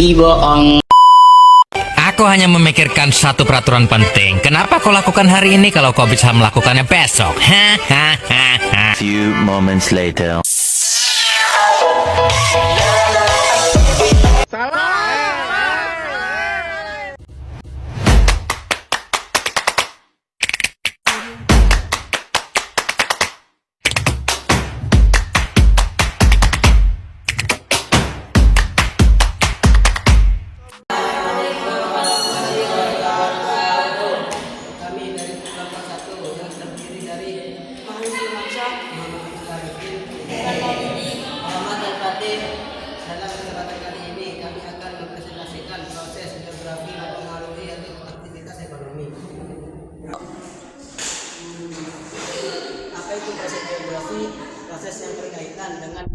bohong. Aku hanya memikirkan satu peraturan penting. Kenapa kau lakukan hari ini kalau kau bisa melakukannya besok? Few moments later. Kami dari kelompok 1 yang terdiri dari Muhammad Al-Fatih. Dalam kesempatan kali ini kami akan mempresentasikan proses geografi mempengaruhi aktivitas ekonomi. Apa itu proses geografi? Proses yang berkaitan dengan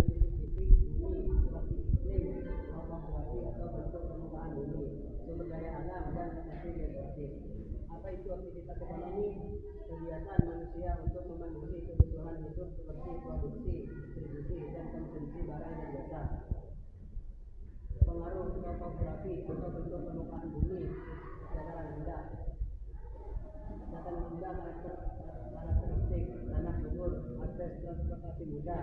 apa itu aktivitas ekonomi? Kegiatan manusia untuk memenuhi kebutuhan hidup seperti produksi, distribusi, dan konsumsi barang dan jasa. Pengaruh topografi atau bentuk permukaan bumi, dataran rendah. Dataran rendah karakteristik tanah subur, akses transportasi mudah,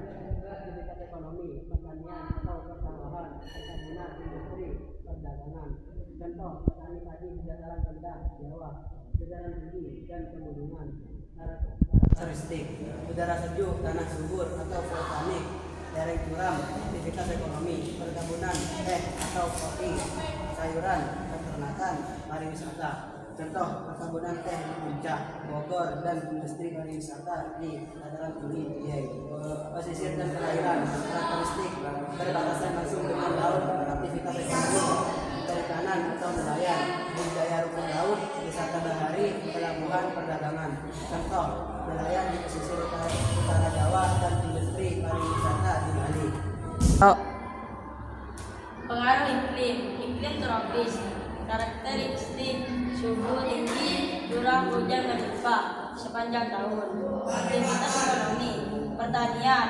aktivitas ekonomi, pertanian atau persawahan, perkebunan, industri, perdagangan. Contoh, petani padi di dataran rendah, Jawa, dataran tinggi, dan pegunungan. Karakteristik udara sejuk, tanah subur atau vulkanik, lereng curam, aktivitas ekonomi, perkebunan, teh atau kopi, sayuran, peternakan, pariwisata. Contoh, perkebunan teh di Puncak, Bogor, dan industri pariwisata di dataran tinggi Dieng. Pesisir dan perairan, karakteristik berbatasan langsung dengan laut, aktivitas ekonomi, perikanan atau nelayan, budidaya rumput laut, wisata bahari, pelabuhan, perdagangan. Contoh, nelayan di pesisir utara Jawa dan industri pariwisata di Bali. Pengaruh iklim tropis, karakteristik suhu tinggi, curah hujan melimpah sepanjang tahun. Aktivitas ekonomi, pertanian,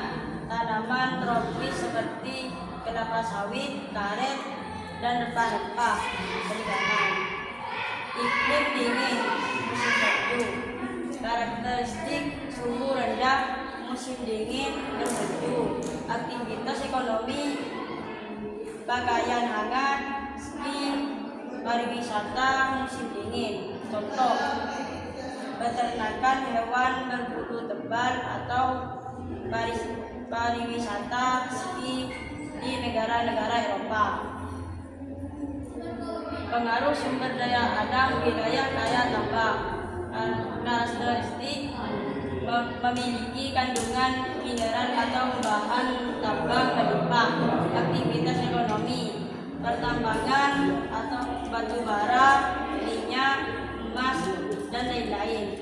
tanaman tropis seperti kelapa sawit, karet, dan rempah-rempah, perikanan. Iklim dingin, musim sejuk, karakteristik suhu rendah, musim dingin dan sejuk. Aktivitas ekonomi, pakaian hangat, ski, pariwisata musim dingin. Contoh, peternakan hewan berbulu tebal atau pariwisata ski di negara-negara Eropa. Pengaruh sumber daya alam wilayah kaya tambang, karakteristik memiliki kandungan mineral atau bahan tambang melimpah. Aktivitas ekonomi, pertambangan atau batu bara, minyak, emas, dan lain-lain.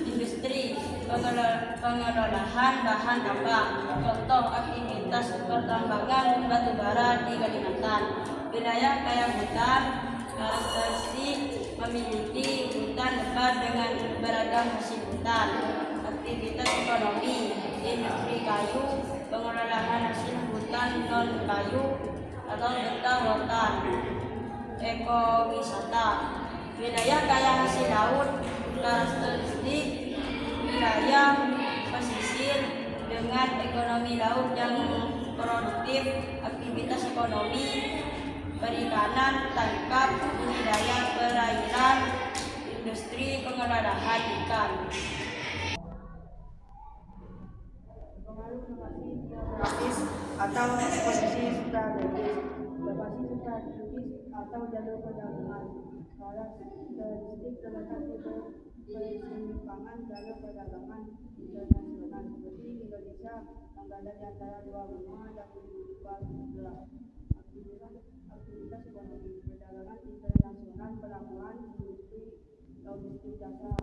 Industri, pengelolaan bahan tambang. Contoh, aktivitas pertambangan batu bara di Kalimantan. Wilayah kaya hutan, karakteristik memiliki hutan lebat dengan beragam musim hutan. Aktivitas ekonomi, industri kayu, pengelolaan hasil hutan non kayu atau getah rotan. Ekowisata, wilayah kaya hasil laut, karakteristik wilayah pesisir dengan ekonomi laut yang produktif. Aktivitas ekonomi, perikanan, tangkap, budidaya perairan, industri pengelolaan ikan. Pengaruh lokasi geografis atau posisi strategis, lokasi strategis atau jalur perdagangan. Karakteristik terletak di persimpangan jalur perdagangan internasional seperti Indonesia yang berada di antara dua benua dan dua samudera. Aktivitas ekonomi, perdagangan internasional, pelabuhan, industri, logistik, jasa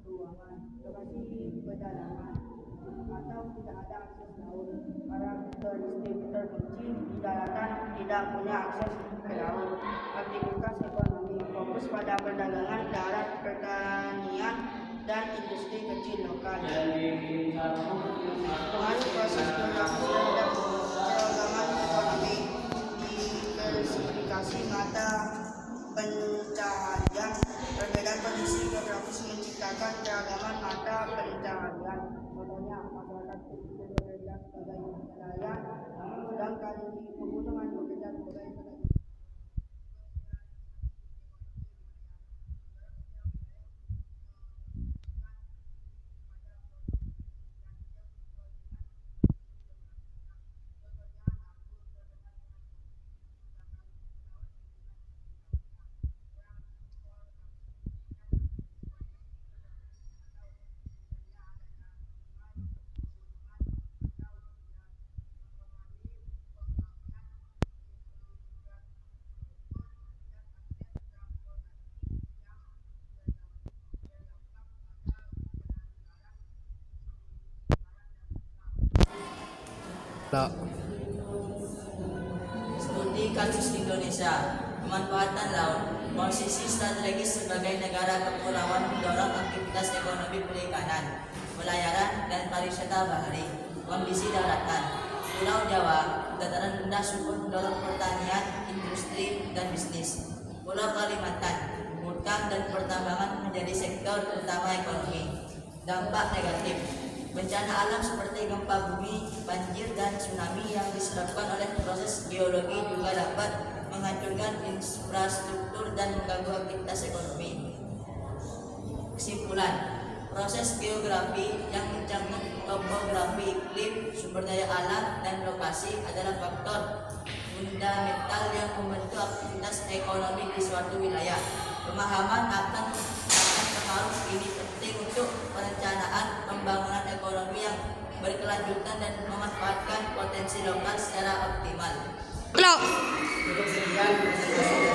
keuangan. Lokasi perdagangan atau tidak ada akses laut. Karakteristik terkunci di daratan, tidak punya akses ke laut. Aktivitas ekonomi fokus pada perdagangan darat, pertanian, dan industri kecil lokal. Pengaruh proses geografis terhadap keragaman ekonomi, diversifikasi menggunakan keragaman mata pencaharian. Contohnya, masyarakat pesisir bekerja sebagai nelayan, sedangkan di pegunungan bekerja sebagai petani. Studi kasus Indonesia, pemanfaatan laut, posisi strategis sebagai negara kepulauan mendorong aktivitas ekonomi perikanan, pelayaran, dan pariwisata bahari. Kondisi daratan, Pulau Jawa, dataran rendah subur mendorong pertanian, industri, dan bisnis. Pulau Kalimantan, hutan dan pertambangan menjadi sektor utama ekonomi. Dampak negatif, bencana alam seperti gempa bumi, banjir, dan tsunami yang disebabkan oleh proses geologi juga dapat menghancurkan infrastruktur dan mengganggu aktivitas ekonomi. Kesimpulan, proses geografi yang mencakup topografi, iklim, sumber daya alam, dan lokasi adalah faktor fundamental yang membentuk aktivitas ekonomi di suatu wilayah. Pemahaman akan pengaruh ini penting untuk perencanaan pembangunan ekonomi yang berkelanjutan dan memanfaatkan potensi lokal secara optimal. Cukup sekian.